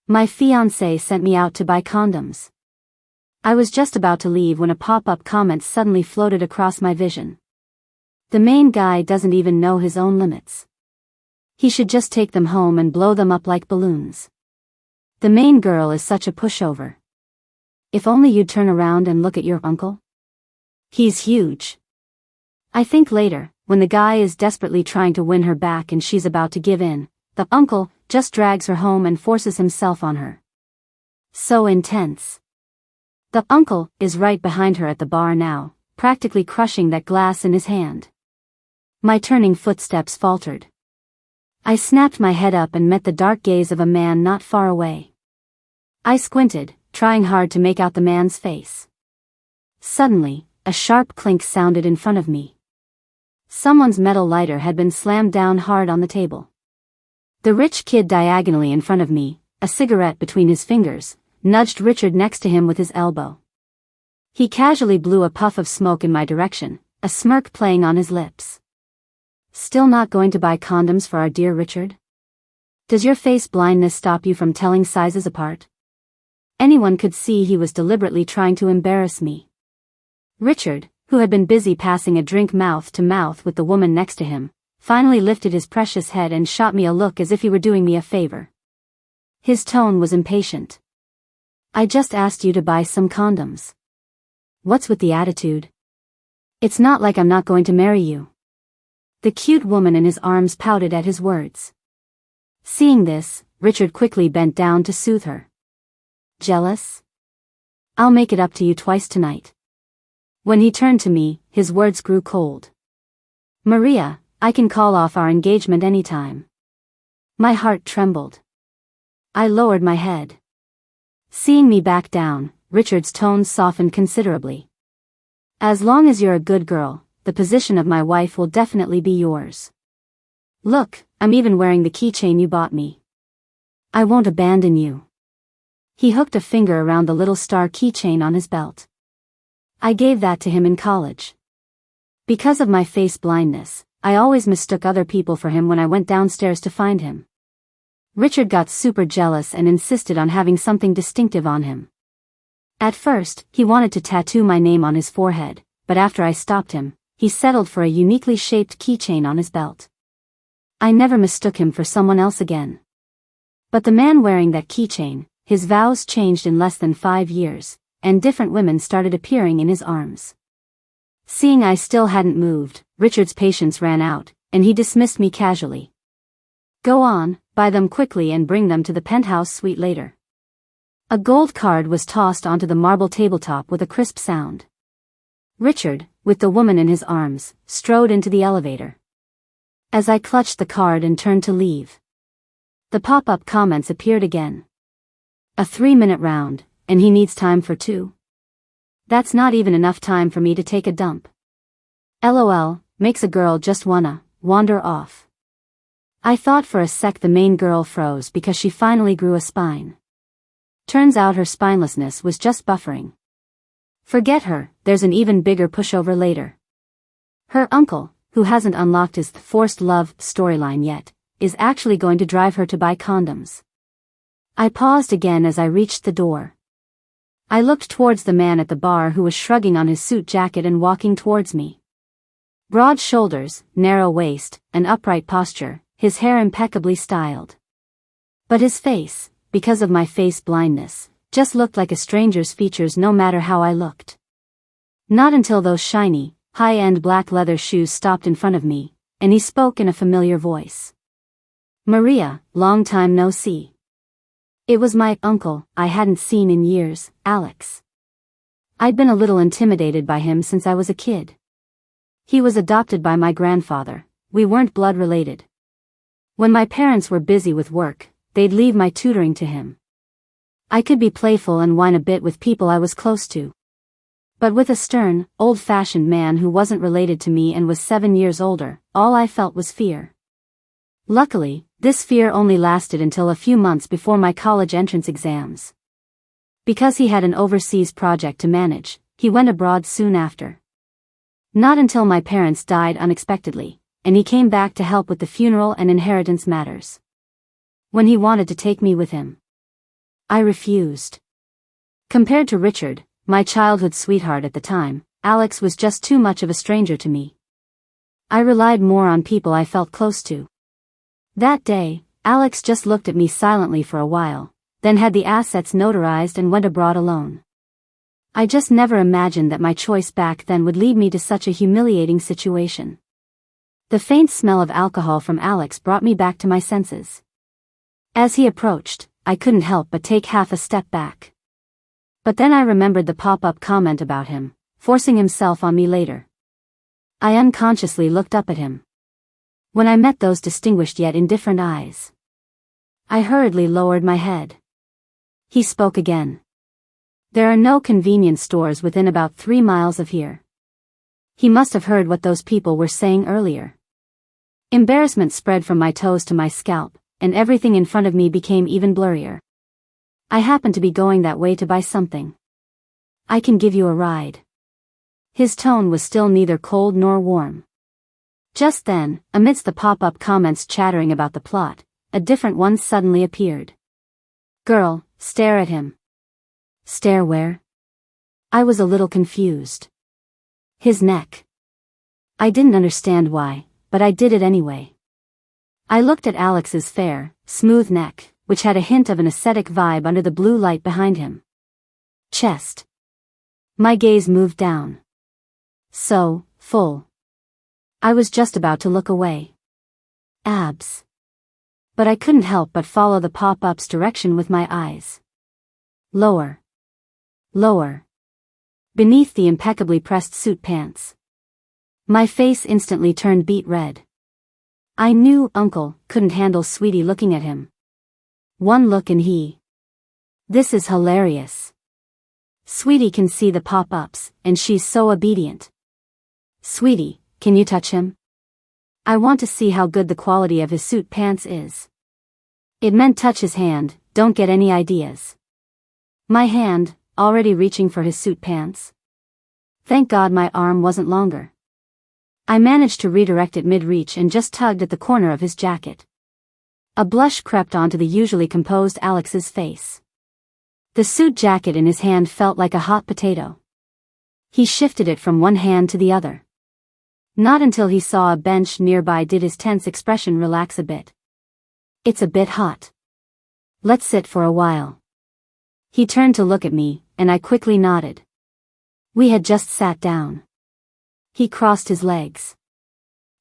My fiancé sent me out to buy condoms. I was just about to leave when a pop-up comment suddenly floated across my vision. The main guy doesn't even know his own limits. He should just take them home and blow them up like balloons. The main girl is such a pushover. If only you'd turn around and look at your uncle. He's huge. I think later, when the guy is desperately trying to win her back and she's about to give in, the uncle just drags her home and forces himself on her. So intense. The uncle is right behind her at the bar now, practically crushing that glass in his hand. My turning footsteps faltered. I snapped my head up and met the dark gaze of a man not far away. I squinted, trying hard to make out the man's face. Suddenly, a sharp clink sounded in front of me. Someone's metal lighter had been slammed down hard on the table. The rich kid diagonally in front of me, a cigarette between his fingers, nudged Richard next to him with his elbow. He casually blew a puff of smoke in my direction, a smirk playing on his lips. Still not going to buy condoms for our dear Richard? Does your face blindness stop you from telling sizes apart? Anyone could see he was deliberately trying to embarrass me. Richard, who had been busy passing a drink mouth to mouth with the woman next to him, finally lifted his precious head and shot me a look as if he were doing me a favor. His tone was impatient. I just asked you to buy some condoms. What's with the attitude? It's not like I'm not going to marry you. The cute woman in his arms pouted at his words. Seeing this, Richard quickly bent down to soothe her. Jealous? I'll make it up to you twice tonight. When he turned to me, his words grew cold. Maria, I can call off our engagement anytime. My heart trembled. I lowered my head. Seeing me back down, Richard's tone softened considerably. As long as you're a good girl, the position of my wife will definitely be yours. Look, I'm even wearing the keychain you bought me. I won't abandon you. He hooked a finger around the little star keychain on his belt. I gave that to him in college. Because of my face blindness, I always mistook other people for him when I went downstairs to find him. Richard got super jealous and insisted on having something distinctive on him. At first, he wanted to tattoo my name on his forehead, but after I stopped him, he settled for a uniquely shaped keychain on his belt. I never mistook him for someone else again. But the man wearing that keychain, his vows changed in less than 5 years, and different women started appearing in his arms. Seeing I still hadn't moved, Richard's patience ran out, and he dismissed me casually. Go on, buy them quickly and bring them to the penthouse suite later. A gold card was tossed onto the marble tabletop with a crisp sound. Richard, with the woman in his arms, strode into the elevator. As I clutched the card and turned to leave, the pop-up comments appeared again. A 3-minute round, and he needs time for 2. That's not even enough time for me to take a dump. LOL, makes a girl just wanna wander off. I thought for a sec the main girl froze because she finally grew a spine. Turns out her spinelessness was just buffering. Forget her, there's an even bigger pushover later. Her uncle, who hasn't unlocked his forced love storyline yet, is actually going to drive her to buy condoms. I paused again as I reached the door. I looked towards the man at the bar who was shrugging on his suit jacket and walking towards me. Broad shoulders, narrow waist, an upright posture, his hair impeccably styled. But his face, because of my face blindness, just looked like a stranger's features no matter how I looked. Not until those shiny, high-end black leather shoes stopped in front of me, and he spoke in a familiar voice. Maria, long time no see. It was my uncle I hadn't seen in years, Alex. I'd been a little intimidated by him since I was a kid. He was adopted by my grandfather, we weren't blood related. When my parents were busy with work, they'd leave my tutoring to him. I could be playful and whine a bit with people I was close to. But with a stern, old-fashioned man who wasn't related to me and was 7 years older, all I felt was fear. Luckily, this fear only lasted until a few months before my college entrance exams. Because he had an overseas project to manage, he went abroad soon after. Not until my parents died unexpectedly, and he came back to help with the funeral and inheritance matters. When he wanted to take me with him. I refused. Compared to Richard, my childhood sweetheart at the time, Alex was just too much of a stranger to me. I relied more on people I felt close to. That day, Alex just looked at me silently for a while, then had the assets notarized and went abroad alone. I just never imagined that my choice back then would lead me to such a humiliating situation. The faint smell of alcohol from Alex brought me back to my senses. As he approached, I couldn't help but take half a step back. But then I remembered the pop-up comment about him, forcing himself on me later. I unconsciously looked up at him. When I met those distinguished yet indifferent eyes, I hurriedly lowered my head. He spoke again. There are no convenience stores within about 3 miles of here. He must have heard what those people were saying earlier. Embarrassment spread from my toes to my scalp, and everything in front of me became even blurrier. I happened to be going that way to buy something. I can give you a ride. His tone was still neither cold nor warm. Just then, amidst the pop-up comments chattering about the plot, a different one suddenly appeared. Girl, stare at him. Stare where? I was a little confused. His neck. I didn't understand why, but I did it anyway. I looked at Alex's fair, smooth neck, which had a hint of an ascetic vibe under the blue light behind him. Chest. My gaze moved down. So, full. I was just about to look away. Abs. But I couldn't help but follow the pop-up's direction with my eyes. Lower. Lower. Beneath the impeccably pressed suit pants. My face instantly turned beet red. I knew Uncle couldn't handle Sweetie looking at him. One look and he. This is hilarious. Sweetie can see the pop-ups, and she's so obedient. Sweetie, can you touch him? I want to see how good the quality of his suit pants is. It meant touch his hand, don't get any ideas. My hand, already reaching for his suit pants. Thank God my arm wasn't longer. I managed to redirect it mid-reach and just tugged at the corner of his jacket. A blush crept onto the usually composed Alex's face. The suit jacket in his hand felt like a hot potato. He shifted it from one hand to the other. Not until he saw a bench nearby did his tense expression relax a bit. It's a bit hot. Let's sit for a while. He turned to look at me, and I quickly nodded. We had just sat down. He crossed his legs.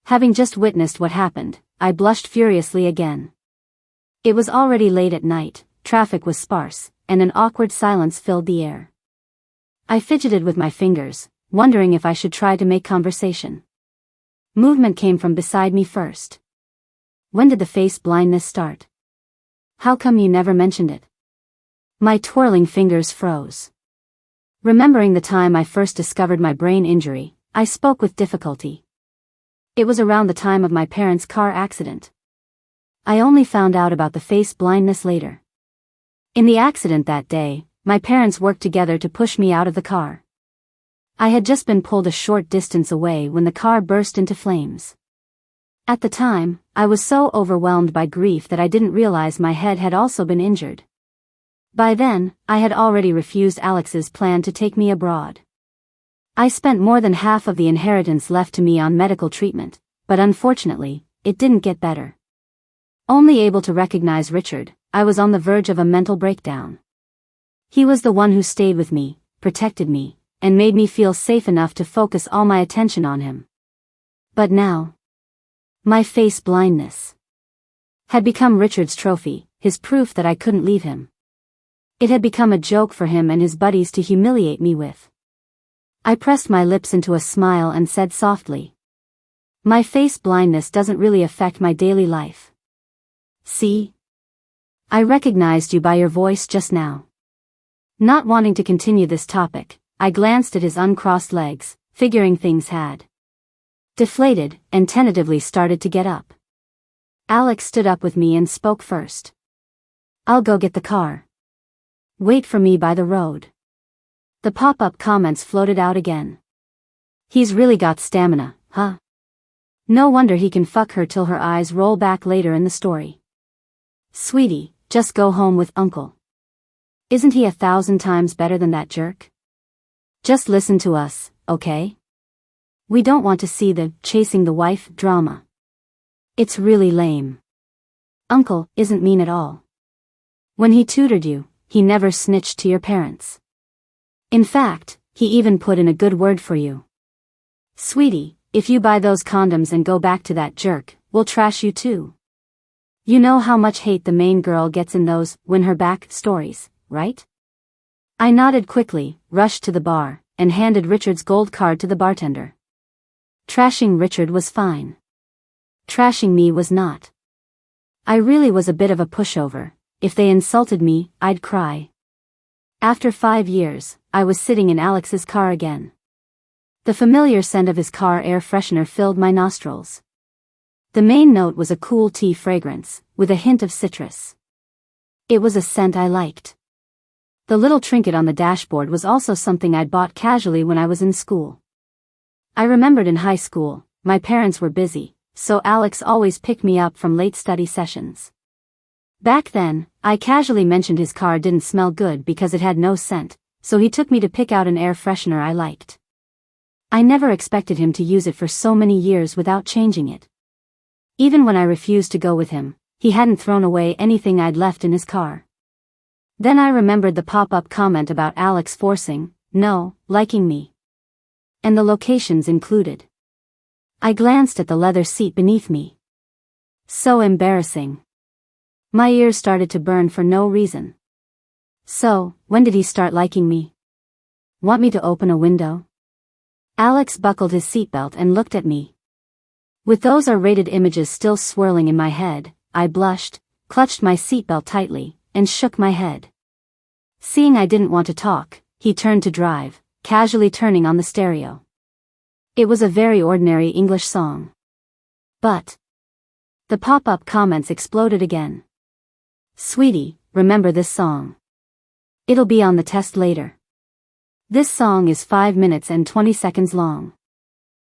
Having just witnessed what happened, I blushed furiously again. It was already late at night, traffic was sparse, and an awkward silence filled the air. I fidgeted with my fingers, wondering if I should try to make conversation. Movement came from beside me first. When did the face blindness start? How come you never mentioned it? My twirling fingers froze. Remembering the time I first discovered my brain injury, I spoke with difficulty. It was around the time of my parents' car accident. I only found out about the face blindness later. In the accident that day, my parents worked together to push me out of the car. I had just been pulled a short distance away when the car burst into flames. At the time, I was so overwhelmed by grief that I didn't realize my head had also been injured. By then, I had already refused Alex's plan to take me abroad. I spent more than half of the inheritance left to me on medical treatment, but unfortunately, it didn't get better. Only able to recognize Richard, I was on the verge of a mental breakdown. He was the one who stayed with me, protected me, and made me feel safe enough to focus all my attention on him. But now, my face blindness had become Richard's trophy, his proof that I couldn't leave him. It had become a joke for him and his buddies to humiliate me with. I pressed my lips into a smile and said softly, my face blindness doesn't really affect my daily life. See? I recognized you by your voice just now. Not wanting to continue this topic, I glanced at his uncrossed legs, figuring things had deflated, and tentatively started to get up. Alex stood up with me and spoke first. I'll go get the car. Wait for me by the road. The pop-up comments floated out again. He's really got stamina, huh? No wonder he can fuck her till her eyes roll back later in the story. Sweetie, just go home with Uncle. Isn't he 1,000 times better than that jerk? Just listen to us, okay? We don't want to see the chasing the wife drama. It's really lame. Uncle isn't mean at all. When he tutored you, he never snitched to your parents. In fact, he even put in a good word for you. Sweetie, if you buy those condoms and go back to that jerk, we'll trash you too. You know how much hate the main girl gets in those win her back stories, right? I nodded quickly, rushed to the bar, and handed Richard's gold card to the bartender. Trashing Richard was fine. Trashing me was not. I really was a bit of a pushover. If they insulted me, I'd cry. After 5 years, I was sitting in Alex's car again. The familiar scent of his car air freshener filled my nostrils. The main note was a cool tea fragrance, with a hint of citrus. It was a scent I liked. The little trinket on the dashboard was also something I'd bought casually when I was in school. I remembered in high school, my parents were busy, so Alex always picked me up from late study sessions. Back then, I casually mentioned his car didn't smell good because it had no scent, so he took me to pick out an air freshener I liked. I never expected him to use it for so many years without changing it. Even when I refused to go with him, he hadn't thrown away anything I'd left in his car. Then I remembered the pop-up comment about Alex liking me. And the locations included. I glanced at the leather seat beneath me. So embarrassing. My ears started to burn for no reason. So, when did he start liking me? Want me to open a window? Alex buckled his seatbelt and looked at me. With those R-rated images still swirling in my head, I blushed, clutched my seatbelt tightly, and shook my head. Seeing I didn't want to talk, he turned to drive, casually turning on the stereo. It was a very ordinary English song. But the pop-up comments exploded again. Sweetie, remember this song. It'll be on the test later. This song is 5 minutes and 20 seconds long.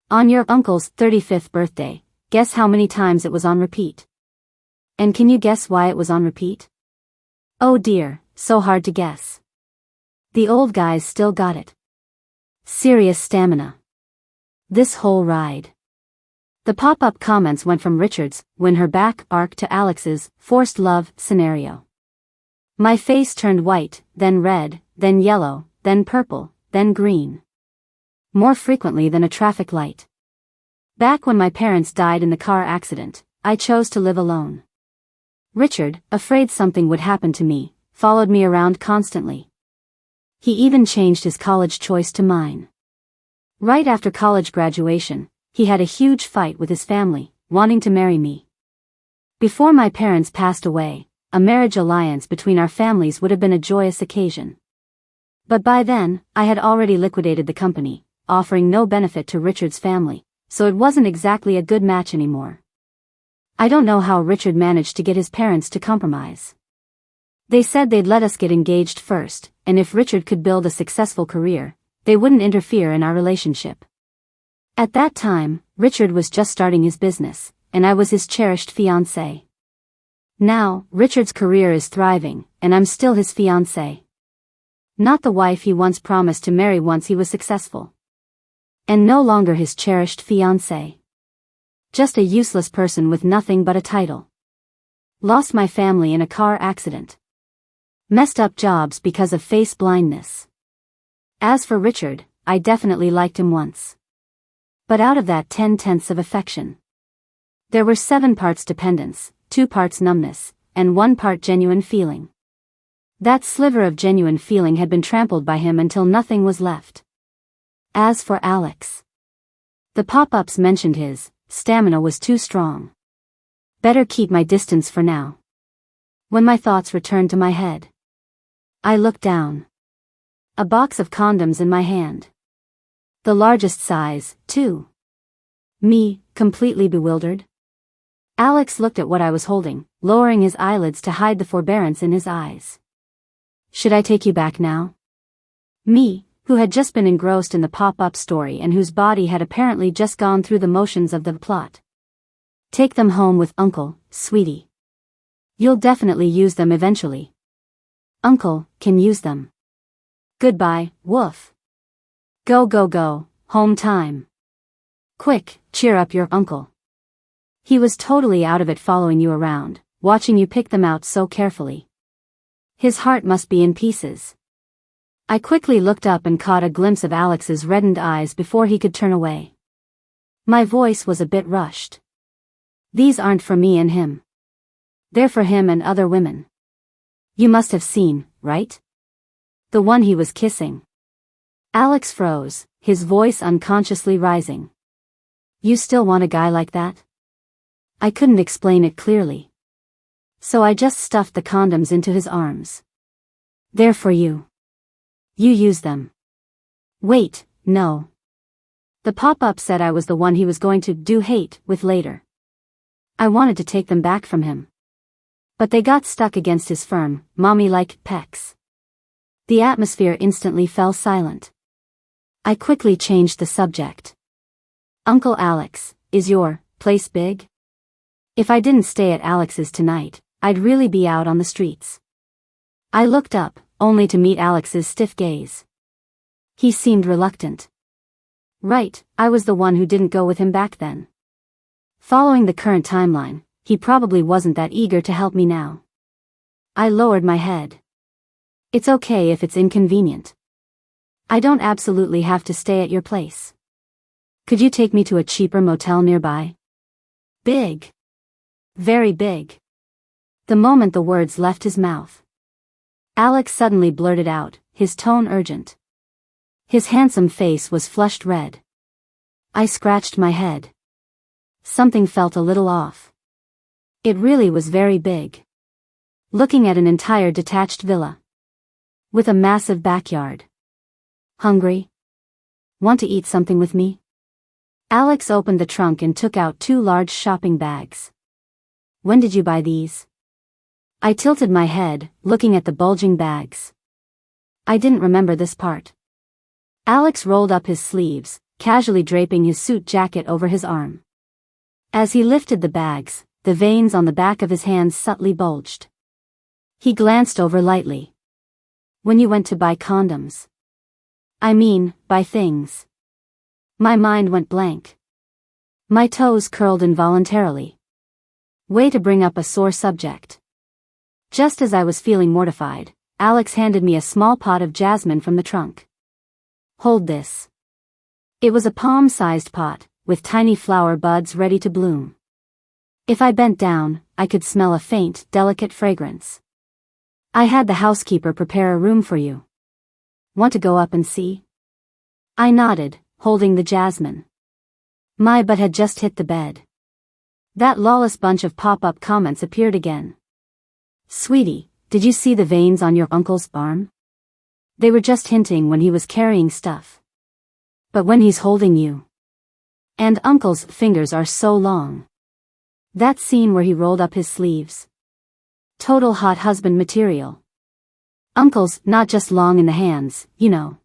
On your uncle's 35th birthday, guess how many times it was on repeat? And can you guess why it was on repeat? Oh dear, so hard to guess. The old guys still got it. Serious stamina. This whole ride. The pop-up comments went from Richard's win her back arc to Alex's forced love scenario. My face turned white, then red, then yellow, then purple, then green. More frequently than a traffic light. Back when my parents died in the car accident, I chose to live alone. Richard, afraid something would happen to me, followed me around constantly. He even changed his college choice to mine. Right after college graduation, he had a huge fight with his family, wanting to marry me. Before my parents passed away, a marriage alliance between our families would have been a joyous occasion. But by then, I had already liquidated the company, offering no benefit to Richard's family, so it wasn't exactly a good match anymore. I don't know how Richard managed to get his parents to compromise. They said they'd let us get engaged first, and if Richard could build a successful career, they wouldn't interfere in our relationship. At that time, Richard was just starting his business, and I was his cherished fiancé. Now, Richard's career is thriving, and I'm still his fiancé. Not the wife he once promised to marry once he was successful. And no longer his cherished fiancé. Just a useless person with nothing but a title. Lost my family in a car accident. Messed up jobs because of face blindness. As for Richard, I definitely liked him once. But out of that 10/10 of affection, there were 7 parts dependence, 2 parts numbness, and 1 part genuine feeling. That sliver of genuine feeling had been trampled by him until nothing was left. As for Alex, the pop-ups mentioned his stamina was too strong. Better keep my distance for now. When my thoughts returned to my head, I looked down. A box of condoms in my hand. The largest size, too. Me, completely bewildered. Alex looked at what I was holding, lowering his eyelids to hide the forbearance in his eyes. Should I take you back now? Me, who had just been engrossed in the pop-up story and whose body had apparently just gone through the motions of the plot. Take them home with Uncle, sweetie. You'll definitely use them eventually. Uncle can use them. Goodbye, woof. Go go go, home time. Quick, cheer up your uncle. He was totally out of it following you around, watching you pick them out so carefully. His heart must be in pieces. I quickly looked up and caught a glimpse of Alex's reddened eyes before he could turn away. My voice was a bit rushed. These aren't for me and him. They're for him and other women. You must have seen, right? The one he was kissing. Alex froze, his voice unconsciously rising. You still want a guy like that? I couldn't explain it clearly. So I just stuffed the condoms into his arms. They're for you. You use them. Wait, no. The pop-up said I was the one he was going to do hate with later. I wanted to take them back from him. But they got stuck against his firm, mommy-like pecs. The atmosphere instantly fell silent. I quickly changed the subject. Uncle Alex, is your place big? If I didn't stay at Alex's tonight, I'd really be out on the streets. I looked up, only to meet Alex's stiff gaze. He seemed reluctant. Right, I was the one who didn't go with him back then. Following the current timeline, he probably wasn't that eager to help me now. I lowered my head. It's okay if it's inconvenient. I don't absolutely have to stay at your place. Could you take me to a cheaper motel nearby? Big. Very big. The moment the words left his mouth, Alex suddenly blurted out, his tone urgent. His handsome face was flushed red. I scratched my head. Something felt a little off. It really was very big. Looking at an entire detached villa. With a massive backyard. Hungry? Want to eat something with me? Alex opened the trunk and took out 2 large shopping bags. When did you buy these? I tilted my head, looking at the bulging bags. I didn't remember this part. Alex rolled up his sleeves, casually draping his suit jacket over his arm. As he lifted the bags, the veins on the back of his hands subtly bulged. He glanced over lightly. When you went to buy condoms. I mean, buy things. My mind went blank. My toes curled involuntarily. Way to bring up a sore subject. Just as I was feeling mortified, Alex handed me a small pot of jasmine from the trunk. Hold this. It was a palm-sized pot, with tiny flower buds ready to bloom. If I bent down, I could smell a faint, delicate fragrance. I had the housekeeper prepare a room for you. Want to go up and see? I nodded, holding the jasmine. My butt had just hit the bed. That lawless bunch of pop-up comments appeared again. Sweetie, did you see the veins on your uncle's arm? They were just hinting when he was carrying stuff. But when he's holding you. And uncle's fingers are so long. That scene where he rolled up his sleeves. Total hot husband material. Uncle's not just long in the hands, you know.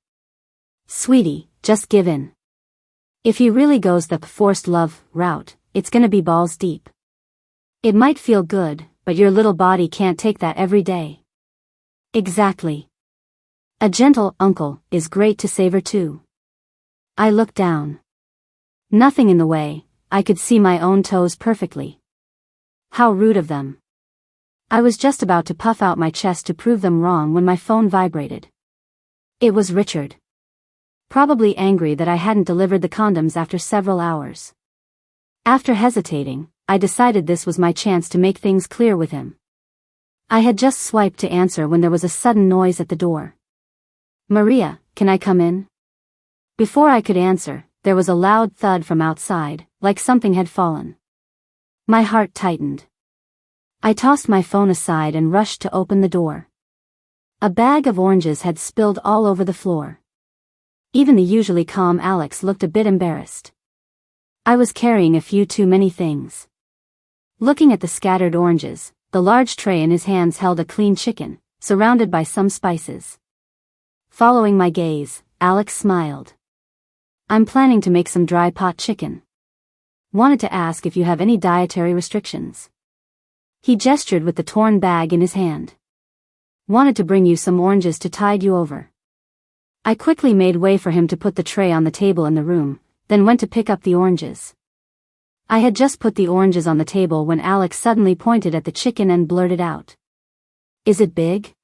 Sweetie, just give in. If he really goes the forced love route, it's gonna be balls deep. It might feel good, but your little body can't take that every day. Exactly. A gentle uncle is great to savor too. I looked down. Nothing in the way, I could see my own toes perfectly. How rude of them. I was just about to puff out my chest to prove them wrong when my phone vibrated. It was Richard. Probably angry that I hadn't delivered the condoms after several hours. After hesitating, I decided this was my chance to make things clear with him. I had just swiped to answer when there was a sudden noise at the door. Maria, can I come in? Before I could answer, there was a loud thud from outside, like something had fallen. My heart tightened. I tossed my phone aside and rushed to open the door. A bag of oranges had spilled all over the floor. Even the usually calm Alex looked a bit embarrassed. I was carrying a few too many things. Looking at the scattered oranges, the large tray in his hands held a clean chicken, surrounded by some spices. Following my gaze, Alex smiled. I'm planning to make some dry pot chicken. Wanted to ask if you have any dietary restrictions. He gestured with the torn bag in his hand. Wanted to bring you some oranges to tide you over. I quickly made way for him to put the tray on the table in the room, then went to pick up the oranges. I had just put the oranges on the table when Alex suddenly pointed at the chicken and blurted out. "Is it big?"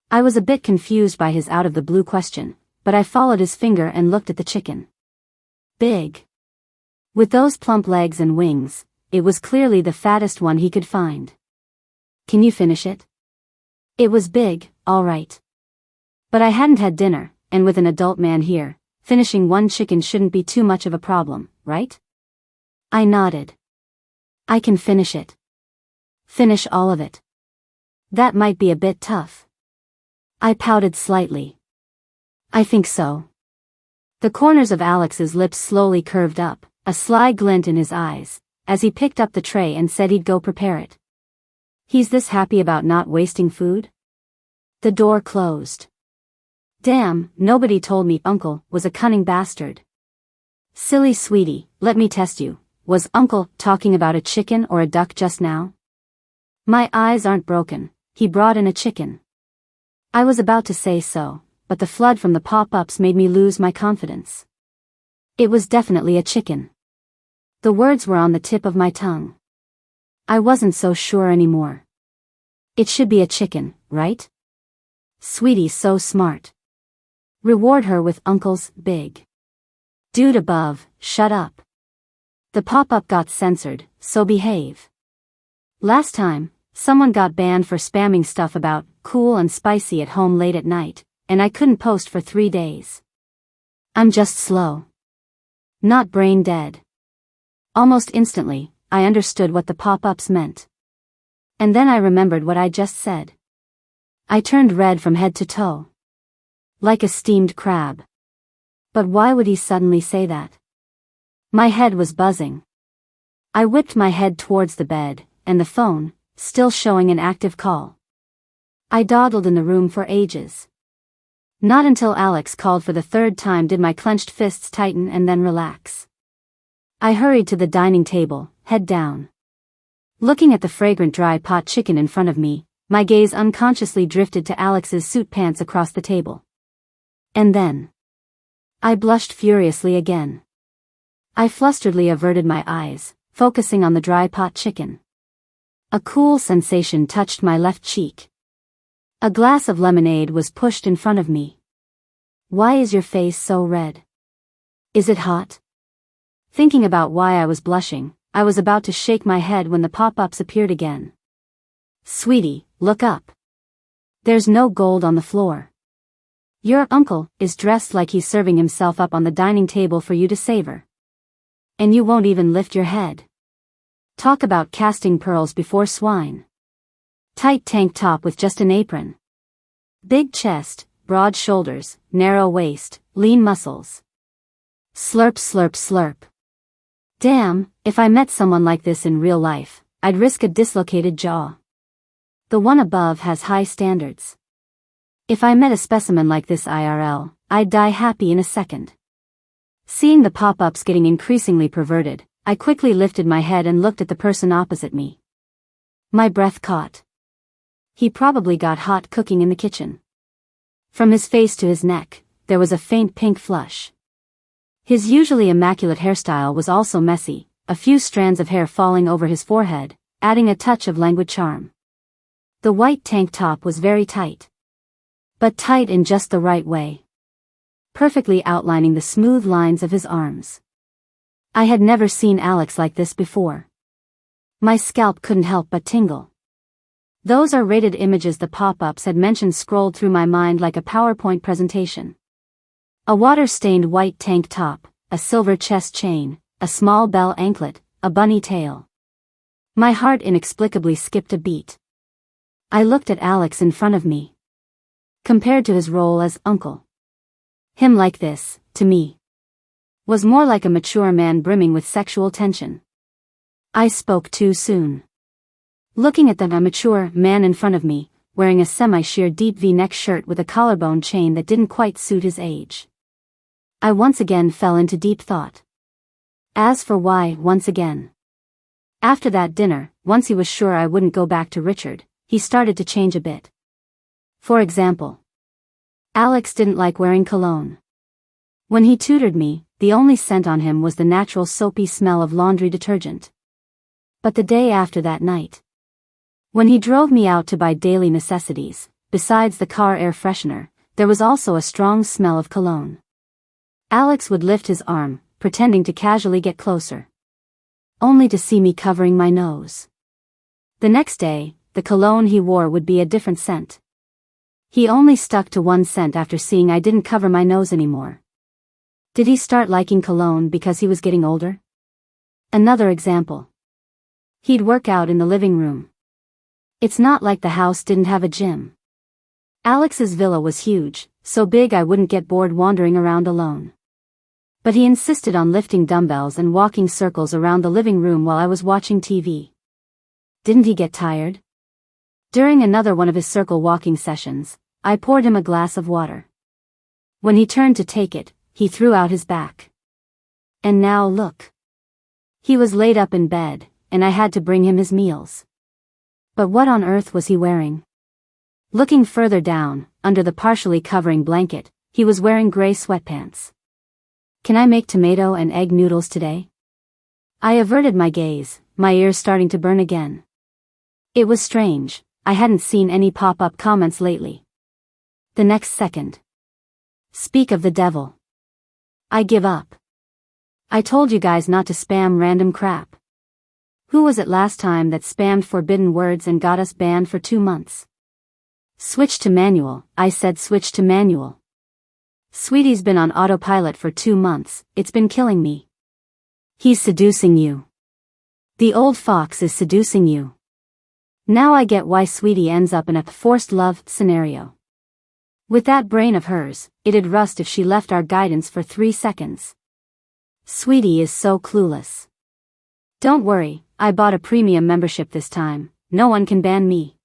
I was a bit confused by his out-of-the-blue question, but I followed his finger and looked at the chicken. Big. With those plump legs and wings, it was clearly the fattest one he could find. "Can you finish it?" It was big, all right. But I hadn't had dinner, and with an adult man here, finishing one chicken shouldn't be too much of a problem, right? I nodded. "I can finish it." "Finish all of it." "That might be a bit tough." I pouted slightly. "I think so." The corners of Alex's lips slowly curved up, a sly glint in his eyes, as he picked up the tray and said he'd go prepare it. He's this happy about not wasting food? The door closed. Damn, nobody told me Uncle was a cunning bastard. Silly sweetie, let me test you. Was Uncle talking about a chicken or a duck just now? My eyes aren't broken. He brought in a chicken. I was about to say so, but the flood from the pop-ups made me lose my confidence. It was definitely a chicken. The words were on the tip of my tongue. I wasn't so sure anymore. It should be a chicken, right? Sweetie's so smart. Reward her with Uncle's big. Dude above, shut up. The pop-up got censored, so behave. Last time, someone got banned for spamming stuff about cool and spicy at home late at night, and I couldn't post for 3 days. I'm just slow. Not brain dead. Almost instantly, I understood what the pop-ups meant. And then I remembered what I just said. I turned red from head to toe. Like a steamed crab. But why would he suddenly say that? My head was buzzing. I whipped my head towards the bed, and the phone, still showing an active call. I dawdled in the room for ages. Not until Alex called for the 3rd time did my clenched fists tighten and then relax. I hurried to the dining table, head down. Looking at the fragrant dry pot chicken in front of me, my gaze unconsciously drifted to Alex's suit pants across the table. And then I blushed furiously again. I flusteredly averted my eyes, focusing on the dry pot chicken. A cool sensation touched my left cheek. A glass of lemonade was pushed in front of me. Why is your face so red? Is it hot? Thinking about why I was blushing, I was about to shake my head when the pop-ups appeared again. Sweetie, look up. There's no gold on the floor. Your uncle is dressed like he's serving himself up on the dining table for you to savor. And you won't even lift your head. Talk about casting pearls before swine. Tight tank top with just an apron. Big chest, broad shoulders, narrow waist, lean muscles. Slurp slurp slurp. Damn, if I met someone like this in real life, I'd risk a dislocated jaw. The one above has high standards. If I met a specimen like this IRL, I'd die happy in a second. Seeing the pop-ups getting increasingly perverted, I quickly lifted my head and looked at the person opposite me. My breath caught. He probably got hot cooking in the kitchen. From his face to his neck, there was a faint pink flush. His usually immaculate hairstyle was also messy, a few strands of hair falling over his forehead, adding a touch of languid charm. The white tank top was very tight. But tight in just the right way. Perfectly outlining the smooth lines of his arms. I had never seen Alex like this before. My scalp couldn't help but tingle. Those R-rated images the pop-ups had mentioned scrolled through my mind like a PowerPoint presentation. A water-stained white tank top, a silver chest chain, a small bell anklet, a bunny tail. My heart inexplicably skipped a beat. I looked at Alex in front of me. Compared to his role as uncle. Him like this, to me, was more like a mature man brimming with sexual tension. I spoke too soon. Looking at the mature man in front of me, wearing a semi-sheer deep V-neck shirt with a collarbone chain that didn't quite suit his age. I once again fell into deep thought. As for why, once again. After that dinner, once he was sure I wouldn't go back to Richard, he started to change a bit. For example, Alex didn't like wearing cologne. When he tutored me, the only scent on him was the natural soapy smell of laundry detergent. But the day after that night, when he drove me out to buy daily necessities, besides the car air freshener, there was also a strong smell of cologne. Alex would lift his arm, pretending to casually get closer, only to see me covering my nose. The next day, the cologne he wore would be a different scent. He only stuck to one scent after seeing I didn't cover my nose anymore. Did he start liking cologne because he was getting older? Another example. He'd work out in the living room. It's not like the house didn't have a gym. Alex's villa was huge, so big I wouldn't get bored wandering around alone. But he insisted on lifting dumbbells and walking circles around the living room while I was watching TV. Didn't he get tired? During another one of his circle walking sessions, I poured him a glass of water. When he turned to take it, he threw out his back. And now look. He was laid up in bed, and I had to bring him his meals. But what on earth was he wearing? Looking further down, under the partially covering blanket, he was wearing gray sweatpants. Can I make tomato and egg noodles today? I averted my gaze, my ears starting to burn again. It was strange, I hadn't seen any pop-up comments lately. The next second. Speak of the devil. I give up. I told you guys not to spam random crap. Who was it last time that spammed forbidden words and got us banned for 2 months? Switch to manual, I said switch to manual. Sweetie's been on autopilot for 2 months, it's been killing me. He's seducing you. The old fox is seducing you. Now I get why Sweetie ends up in a forced love scenario. With that brain of hers, it'd rust if she left our guidance for 3 seconds. Sweetie is so clueless. Don't worry, I bought a premium membership this time, no one can ban me.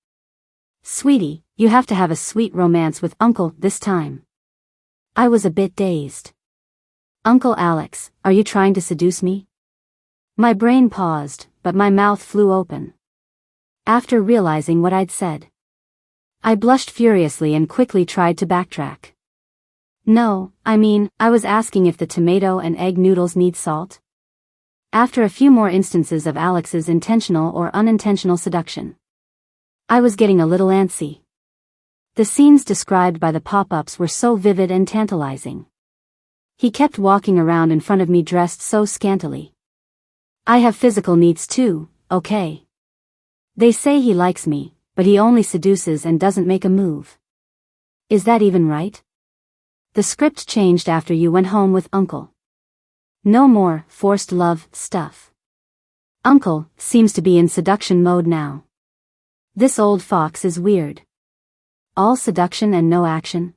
Sweetie, you have to have a sweet romance with Uncle this time. I was a bit dazed. Uncle Alex, are you trying to seduce me? My brain paused, but my mouth flew open. After realizing what I'd said, I blushed furiously and quickly tried to backtrack. No, I was asking if the tomato and egg noodles need salt. After a few more instances of Alex's intentional or unintentional seduction, I was getting a little antsy. The scenes described by the pop-ups were so vivid and tantalizing. He kept walking around in front of me dressed so scantily. I have physical needs too, okay? They say he likes me, but he only seduces and doesn't make a move. Is that even right? The script changed after you went home with Uncle. No more forced love stuff. Uncle seems to be in seduction mode now. This old fox is weird. All seduction and no action?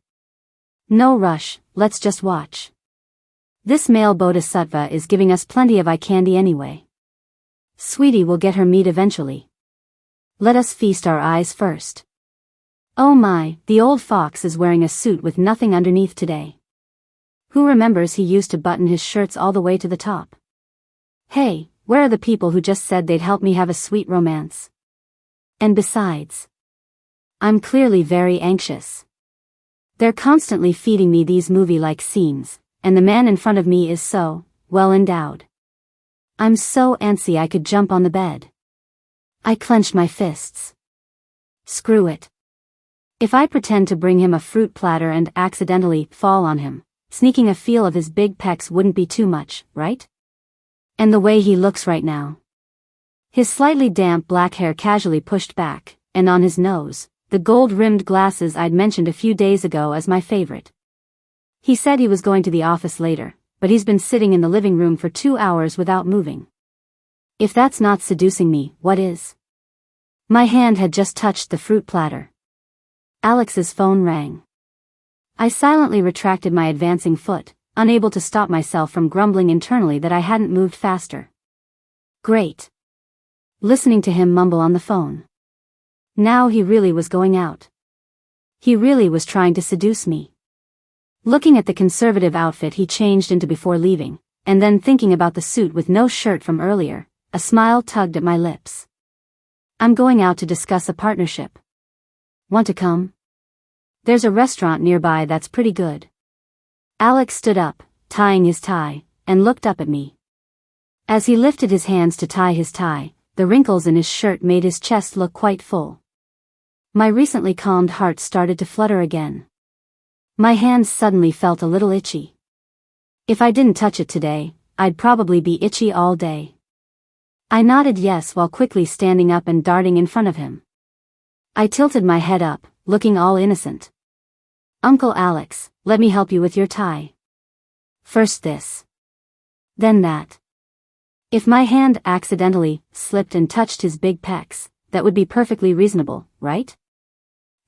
No rush, let's just watch. This male bodhisattva is giving us plenty of eye candy anyway. Sweetie will get her meat eventually. Let us feast our eyes first. Oh my, the old fox is wearing a suit with nothing underneath today. Who remembers he used to button his shirts all the way to the top? Hey, where are the people who just said they'd help me have a sweet romance? And besides, I'm clearly very anxious. They're constantly feeding me these movie-like scenes, and the man in front of me is so well endowed. I'm so antsy I could jump on the bed. I clenched my fists. Screw it. If I pretend to bring him a fruit platter and accidentally fall on him, sneaking a feel of his big pecs wouldn't be too much, right? And the way he looks right now. His slightly damp black hair casually pushed back, and on his nose, the gold-rimmed glasses I'd mentioned a few days ago as my favorite. He said he was going to the office later, but he's been sitting in the living room for 2 hours without moving. If that's not seducing me, what is? My hand had just touched the fruit platter. Alex's phone rang. I silently retracted my advancing foot, unable to stop myself from grumbling internally that I hadn't moved faster. Great. Listening to him mumble on the phone. Now he really was going out. He really was trying to seduce me. Looking at the conservative outfit he changed into before leaving, and then thinking about the suit with no shirt from earlier, a smile tugged at my lips. I'm going out to discuss a partnership. Want to come? There's a restaurant nearby that's pretty good. Alex stood up, tying his tie, and looked up at me. As he lifted his hands to tie his tie, the wrinkles in his shirt made his chest look quite full. My recently calmed heart started to flutter again. My hands suddenly felt a little itchy. If I didn't touch it today, I'd probably be itchy all day. I nodded yes while quickly standing up and darting in front of him. I tilted my head up, looking all innocent. Uncle Alex, let me help you with your tie. First this. Then that. If my hand accidentally slipped and touched his big pecs, that would be perfectly reasonable, right?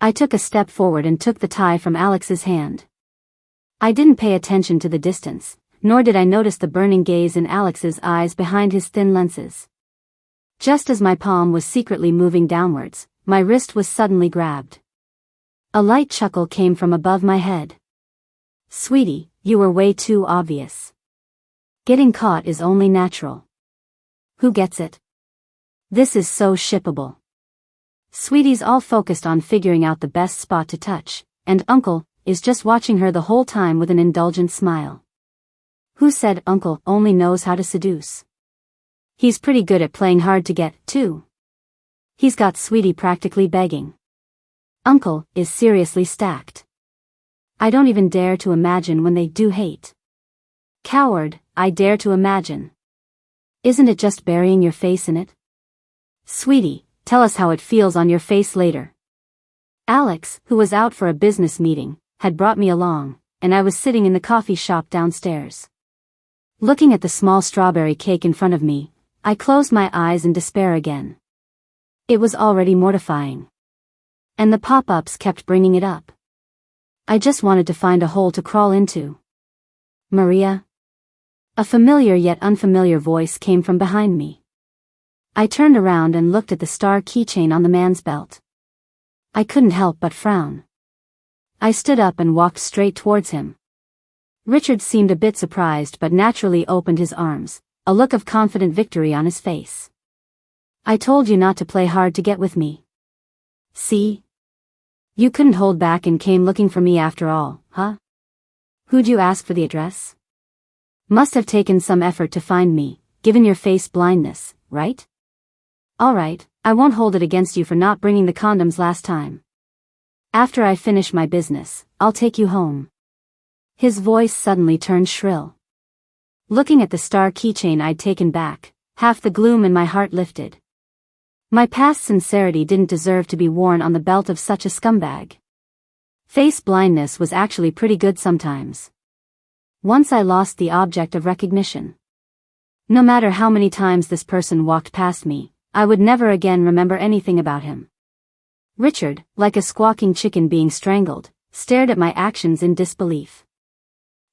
I took a step forward and took the tie from Alex's hand. I didn't pay attention to the distance, nor did I notice the burning gaze in Alex's eyes behind his thin lenses. Just as my palm was secretly moving downwards, my wrist was suddenly grabbed. A light chuckle came from above my head. Sweetie, you were way too obvious. Getting caught is only natural. Who gets it? This is so shippable. Sweetie's all focused on figuring out the best spot to touch, and Uncle is just watching her the whole time with an indulgent smile. Who said Uncle only knows how to seduce? He's pretty good at playing hard to get, too. He's got Sweetie practically begging. Uncle is seriously stacked. I don't even dare to imagine when they do hate. Coward, I dare to imagine. Isn't it just burying your face in it? Sweetie, tell us how it feels on your face later. Alex, who was out for a business meeting, had brought me along, and I was sitting in the coffee shop downstairs. Looking at the small strawberry cake in front of me, I closed my eyes in despair again. It was already mortifying. And the pop-ups kept bringing it up. I just wanted to find a hole to crawl into. Maria? A familiar yet unfamiliar voice came from behind me. I turned around and looked at the star keychain on the man's belt. I couldn't help but frown. I stood up and walked straight towards him. Richard seemed a bit surprised but naturally opened his arms, a look of confident victory on his face. I told you not to play hard to get with me. See? You couldn't hold back and came looking for me after all, huh? Who'd you ask for the address? Must have taken some effort to find me, given your face blindness, right? Alright, I won't hold it against you for not bringing the condoms last time. After I finish my business, I'll take you home. His voice suddenly turned shrill. Looking at the star keychain I'd taken back, half the gloom in my heart lifted. My past sincerity didn't deserve to be worn on the belt of such a scumbag. Face blindness was actually pretty good sometimes. Once I lost the object of recognition. No matter how many times this person walked past me, I would never again remember anything about him. Richard, like a squawking chicken being strangled, stared at my actions in disbelief.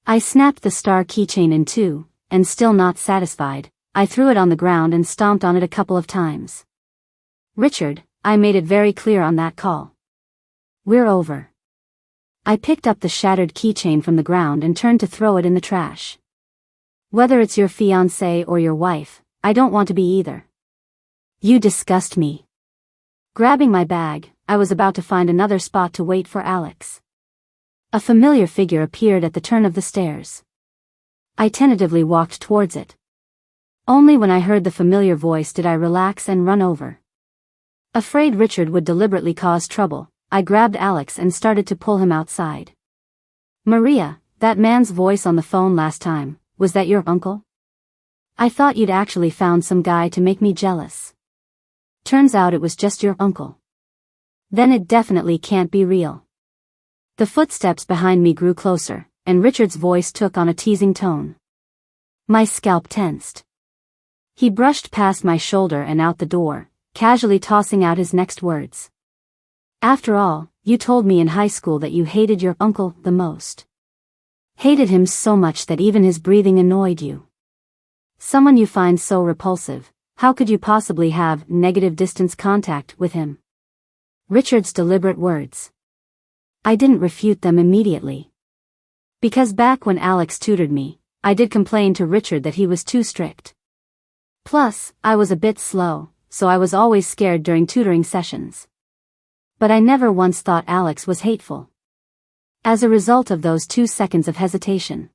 I snapped the star keychain in two, and still not satisfied, I threw it on the ground and stomped on it a couple of times. Richard, I made it very clear on that call. We're over. I picked up the shattered keychain from the ground and turned to throw it in the trash. Whether it's your fiancé or your wife, I don't want to be either. You disgust me. Grabbing my bag, I was about to find another spot to wait for Alex. A familiar figure appeared at the turn of the stairs. I tentatively walked towards it. Only when I heard the familiar voice did I relax and run over. Afraid Richard would deliberately cause trouble, I grabbed Alex and started to pull him outside. Maria, that man's voice on the phone last time, was that your uncle? I thought you'd actually found some guy to make me jealous. Turns out it was just your uncle. Then it definitely can't be real. The footsteps behind me grew closer, and Richard's voice took on a teasing tone. My scalp tensed. He brushed past my shoulder and out the door, casually tossing out his next words. After all, you told me in high school that you hated your uncle the most. Hated him so much that even his breathing annoyed you. Someone you find so repulsive, how could you possibly have negative distance contact with him? Richard's deliberate words. I didn't refute them immediately. Because back when Alex tutored me, I did complain to Richard that he was too strict. Plus, I was a bit slow, so I was always scared during tutoring sessions. But I never once thought Alex was hateful. As a result of those 2 seconds of hesitation.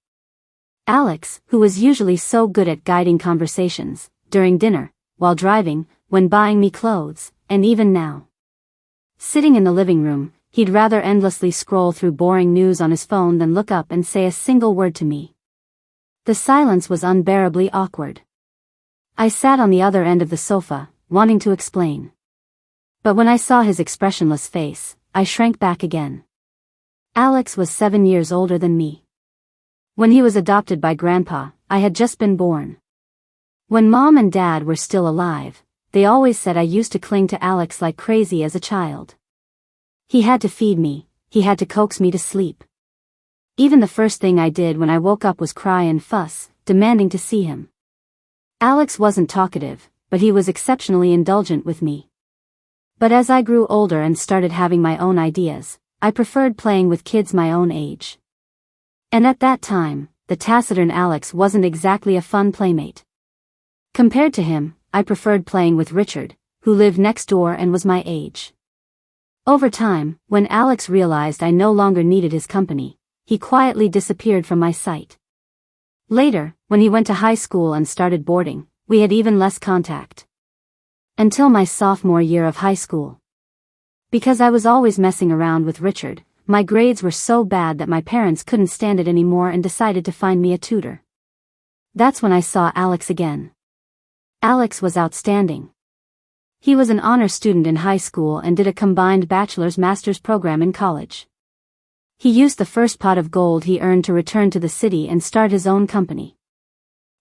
Alex, who was usually so good at guiding conversations, during dinner, while driving, when buying me clothes, and even now. Sitting in the living room, he'd rather endlessly scroll through boring news on his phone than look up and say a single word to me. The silence was unbearably awkward. I sat on the other end of the sofa, wanting to explain. But when I saw his expressionless face, I shrank back again. Alex was 7 years older than me. When he was adopted by Grandpa, I had just been born. When Mom and Dad were still alive, they always said I used to cling to Alex like crazy as a child. He had to feed me, he had to coax me to sleep. Even the first thing I did when I woke up was cry and fuss, demanding to see him. Alex wasn't talkative, but he was exceptionally indulgent with me. But as I grew older and started having my own ideas, I preferred playing with kids my own age. And at that time, the taciturn Alex wasn't exactly a fun playmate. Compared to him, I preferred playing with Richard, who lived next door and was my age. Over time, when Alex realized I no longer needed his company, he quietly disappeared from my sight. Later, when he went to high school and started boarding, we had even less contact. Until my sophomore year of high school. Because I was always messing around with Richard, my grades were so bad that my parents couldn't stand it anymore and decided to find me a tutor. That's when I saw Alex again. Alex was outstanding. He was an honor student in high school and did a combined bachelor's-master's program in college. He used the first pot of gold he earned to return to the city and start his own company.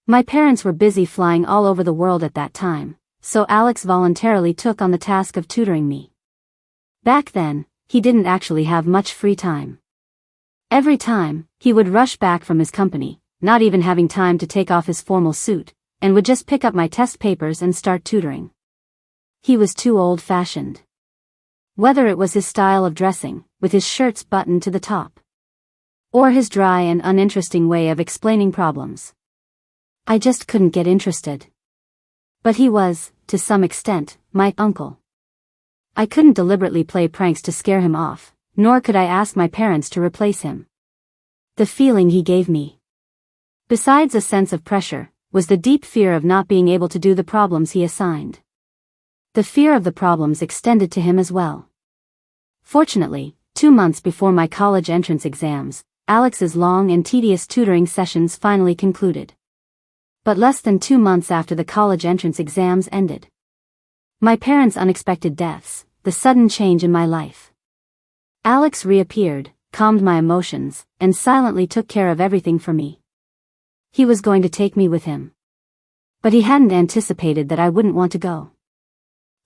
My parents were busy flying all over the world at that time, so Alex voluntarily took on the task of tutoring me. Back then, he didn't actually have much free time. Every time, he would rush back from his company, not even having time to take off his formal suit, and would just pick up my test papers and start tutoring. He was too old-fashioned. Whether it was his style of dressing, with his shirts buttoned to the top, or his dry and uninteresting way of explaining problems, I just couldn't get interested. But he was, to some extent, my uncle. I couldn't deliberately play pranks to scare him off, nor could I ask my parents to replace him. The feeling he gave me, besides a sense of pressure, was the deep fear of not being able to do the problems he assigned. The fear of the problems extended to him as well. Fortunately, 2 months before my college entrance exams, Alex's long and tedious tutoring sessions finally concluded. But less than 2 months after the college entrance exams ended, my parents' unexpected deaths, the sudden change in my life. Alex reappeared, calmed my emotions, and silently took care of everything for me. He was going to take me with him. But he hadn't anticipated that I wouldn't want to go.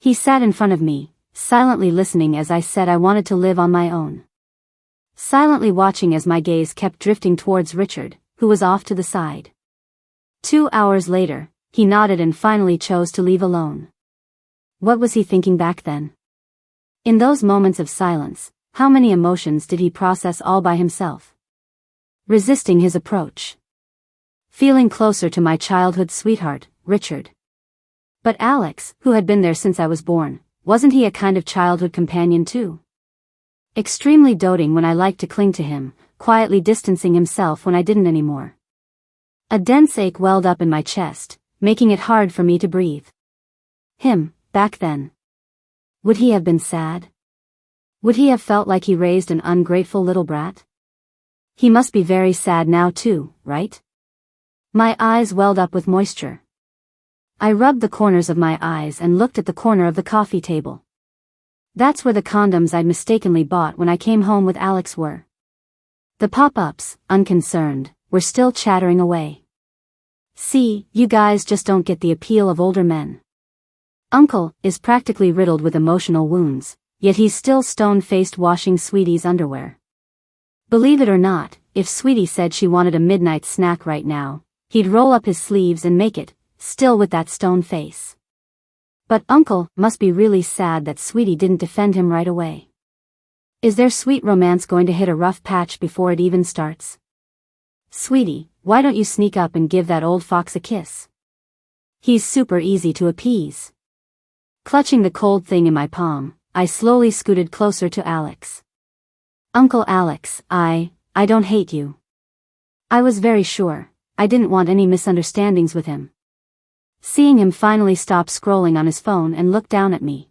He sat in front of me, silently listening as I said I wanted to live on my own. Silently watching as my gaze kept drifting towards Richard, who was off to the side. 2 hours later, he nodded and finally chose to leave alone. What was he thinking back then? In those moments of silence, how many emotions did he process all by himself? Resisting his approach. Feeling closer to my childhood sweetheart, Richard. But Alex, who had been there since I was born, wasn't he a kind of childhood companion too? Extremely doting when I liked to cling to him, quietly distancing himself when I didn't anymore. A dense ache welled up in my chest, making it hard for me to breathe. Him, back then. Would he have been sad? Would he have felt like he raised an ungrateful little brat? He must be very sad now too, right? My eyes welled up with moisture. I rubbed the corners of my eyes and looked at the corner of the coffee table. That's where the condoms I'd mistakenly bought when I came home with Alex were. The pop-ups, unconcerned, were still chattering away. See, you guys just don't get the appeal of older men. Uncle is practically riddled with emotional wounds, yet he's still stone-faced washing Sweetie's underwear. Believe it or not, if Sweetie said she wanted a midnight snack right now, he'd roll up his sleeves and make it, still with that stone face. But Uncle must be really sad that Sweetie didn't defend him right away. Is their sweet romance going to hit a rough patch before it even starts? Sweetie, why don't you sneak up and give that old fox a kiss? He's super easy to appease. Clutching the cold thing in my palm, I slowly scooted closer to Alex. Uncle Alex, I don't hate you. I was very sure. I didn't want any misunderstandings with him. Seeing him finally stop scrolling on his phone and look down at me,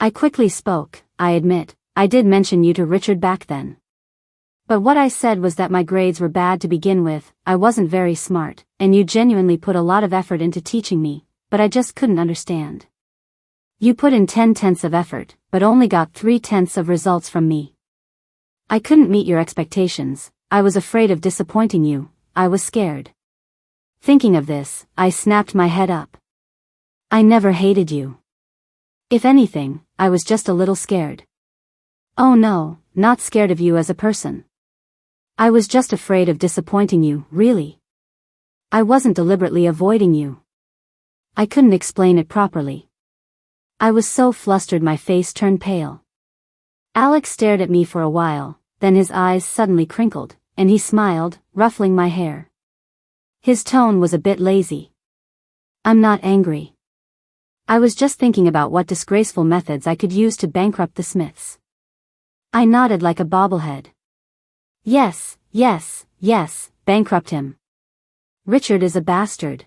I quickly spoke. I admit, I did mention you to Richard back then. But what I said was that my grades were bad to begin with, I wasn't very smart, and you genuinely put a lot of effort into teaching me, but I just couldn't understand. You put in 10/10 of effort, but only got 3/10 of results from me. I couldn't meet your expectations, I was afraid of disappointing you, I was scared. Thinking of this, I snapped my head up. I never hated you. If anything, I was just a little scared. Oh no, not scared of you as a person. I was just afraid of disappointing you, really. I wasn't deliberately avoiding you. I couldn't explain it properly. I was so flustered my face turned pale. Alex stared at me for a while, then his eyes suddenly crinkled, and he smiled, ruffling my hair. His tone was a bit lazy. I'm not angry. I was just thinking about what disgraceful methods I could use to bankrupt the Smiths. I nodded like a bobblehead. Yes, bankrupt him. Richard is a bastard.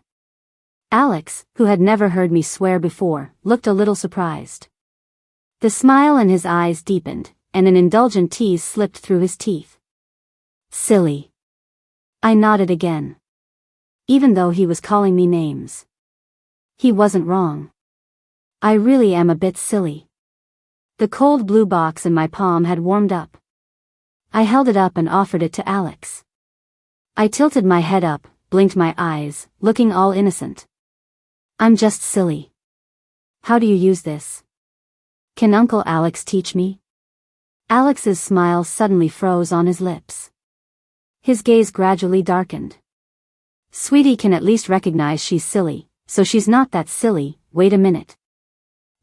Alex, who had never heard me swear before, looked a little surprised. The smile in his eyes deepened, and an indulgent tease slipped through his teeth. Silly. I nodded again. Even though he was calling me names. He wasn't wrong. I really am a bit silly. The cold blue box in my palm had warmed up. I held it up and offered it to Alex. I tilted my head up, blinked my eyes, looking all innocent. I'm just silly. How do you use this? Can Uncle Alex teach me? Alex's smile suddenly froze on his lips. His gaze gradually darkened. Sweetie can at least recognize she's silly, so she's not that silly. Wait a minute.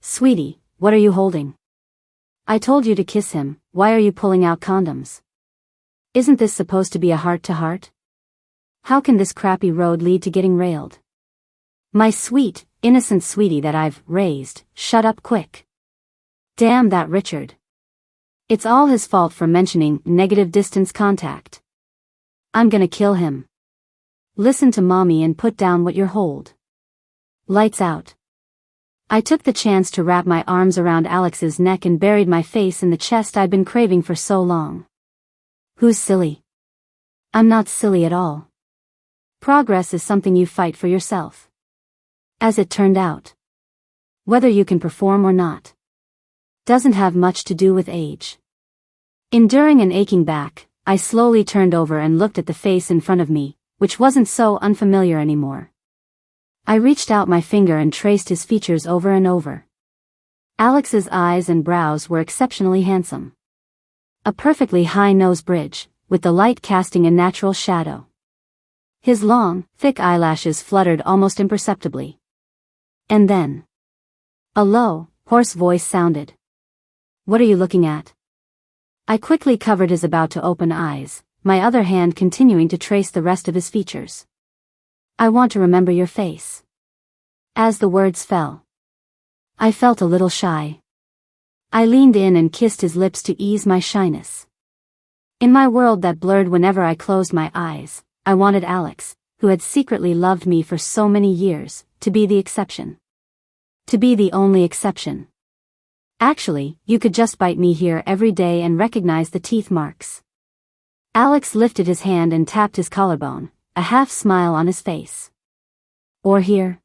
Sweetie, what are you holding? I told you to kiss him, why are you pulling out condoms? Isn't this supposed to be a heart-to-heart? How can this crappy road lead to getting railed? My sweet, innocent sweetie that I've raised, shut up quick. Damn that Richard. It's all his fault for mentioning negative distance contact. I'm gonna kill him. Listen to mommy and put down what you hold. Lights out. I took the chance to wrap my arms around Alex's neck and buried my face in the chest I'd been craving for so long. Who's silly? I'm not silly at all. Progress is something you fight for yourself. As it turned out. Whether you can perform or not doesn't have much to do with age. Enduring an aching back, I slowly turned over and looked at the face in front of me, which wasn't so unfamiliar anymore. I reached out my finger and traced his features over and over. Alex's eyes and brows were exceptionally handsome. A perfectly high nose bridge, with the light casting a natural shadow. His long, thick eyelashes fluttered almost imperceptibly. And then a low, hoarse voice sounded. What are you looking at? I quickly covered his about to open eyes, my other hand continuing to trace the rest of his features. I want to remember your face. As the words fell, I felt a little shy. I leaned in and kissed his lips to ease my shyness. In my world that blurred whenever I closed my eyes, I wanted Alex, who had secretly loved me for so many years, to be the exception. To be the only exception. Actually, you could just bite me here every day and recognize the teeth marks. Alex lifted his hand and tapped his collarbone, a half smile on his face. Or here.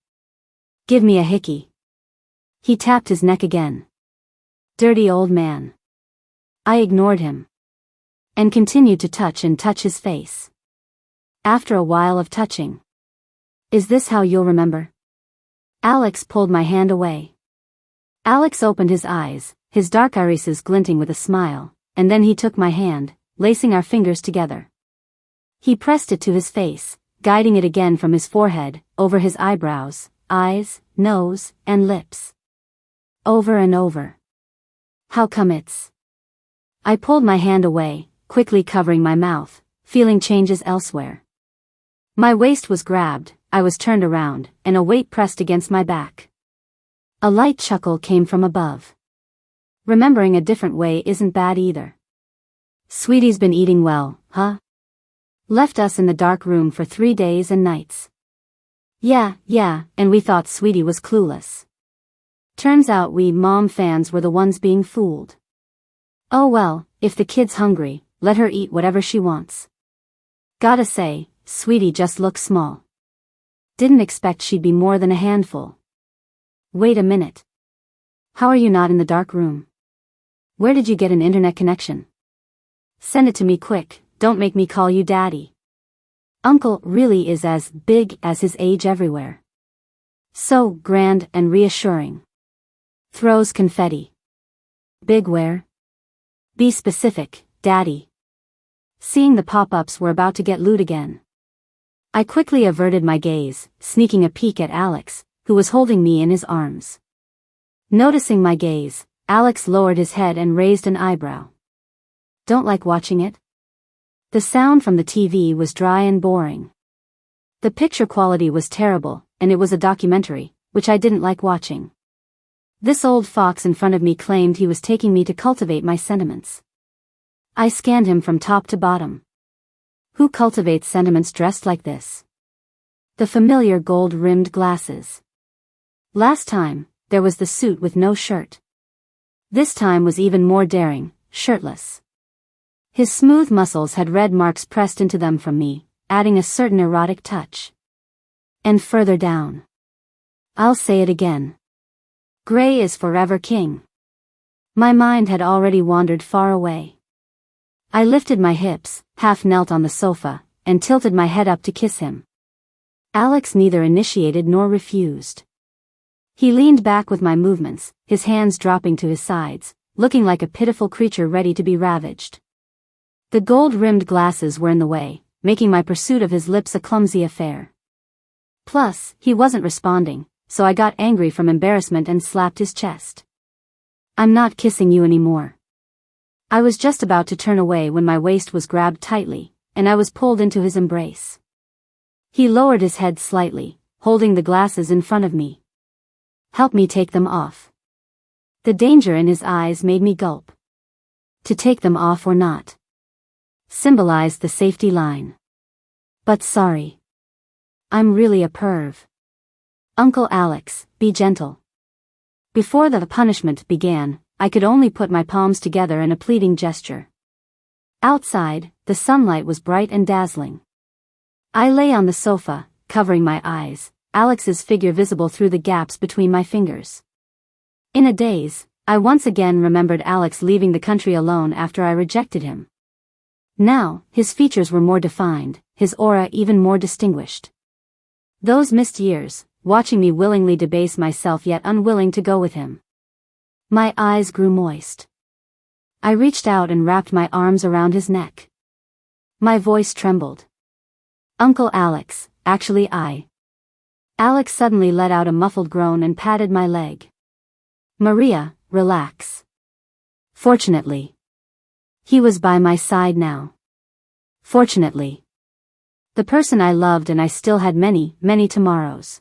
Give me a hickey. He tapped his neck again. Dirty old man. I ignored him. And continued to touch his face. After a while of touching. Is this how you'll remember? Alex pulled my hand away. Alex opened his eyes, his dark irises glinting with a smile, and then he took my hand, lacing our fingers together. He pressed it to his face, guiding it again from his forehead, over his eyebrows, eyes, nose, and lips. Over and over. How come it's? I pulled my hand away, quickly covering my mouth, feeling changes elsewhere. My waist was grabbed, I was turned around, and a weight pressed against my back. A light chuckle came from above. Remembering a different way isn't bad either. Sweetie's been eating well, huh? Left us in the dark room for 3 days and nights. Yeah, and we thought Sweetie was clueless. Turns out we mom fans were the ones being fooled. Oh well, if the kid's hungry, let her eat whatever she wants. Gotta say, Sweetie just looks small. Didn't expect she'd be more than a handful. Wait a minute. How are you not in the dark room? Where did you get an internet connection? Send it to me quick, don't make me call you daddy. Uncle really is as big as his age everywhere. So grand and reassuring. Throws confetti. Big where? Be specific, daddy. Seeing the pop-ups were about to get lewd again. I quickly averted my gaze, sneaking a peek at Alex, who was holding me in his arms. Noticing my gaze, Alex lowered his head and raised an eyebrow. Don't like watching it? The sound from the TV was dry and boring. The picture quality was terrible, and it was a documentary, which I didn't like watching. This old fox in front of me claimed he was taking me to cultivate my sentiments. I scanned him from top to bottom. Who cultivates sentiments dressed like this? The familiar gold-rimmed glasses. Last time, there was the suit with no shirt. This time was even more daring, shirtless. His smooth muscles had red marks pressed into them from me, adding a certain erotic touch. And further down. I'll say it again. Gray is forever king. My mind had already wandered far away. I lifted my hips, half knelt on the sofa, and tilted my head up to kiss him. Alex neither initiated nor refused. He leaned back with my movements, his hands dropping to his sides, looking like a pitiful creature ready to be ravaged. The gold-rimmed glasses were in the way, making my pursuit of his lips a clumsy affair. Plus, he wasn't responding, so I got angry from embarrassment and slapped his chest. I'm not kissing you anymore. I was just about to turn away when my waist was grabbed tightly, and I was pulled into his embrace. He lowered his head slightly, holding the glasses in front of me. Help me take them off. The danger in his eyes made me gulp. To take them off or not symbolized the safety line. But sorry. I'm really a perv. Uncle Alex, be gentle. Before the punishment began, I could only put my palms together in a pleading gesture. Outside, the sunlight was bright and dazzling. I lay on the sofa, covering my eyes, Alex's figure visible through the gaps between my fingers. In a daze, I once again remembered Alex leaving the country alone after I rejected him. Now, his features were more defined, his aura even more distinguished. Those missed years, watching me willingly debase myself yet unwilling to go with him. My eyes grew moist. I reached out and wrapped my arms around his neck. My voice trembled. Uncle Alex, actually Alex suddenly let out a muffled groan and patted my leg. Maria, relax. Fortunately. He was by my side now. Fortunately. The person I loved, and I still had many, many tomorrows.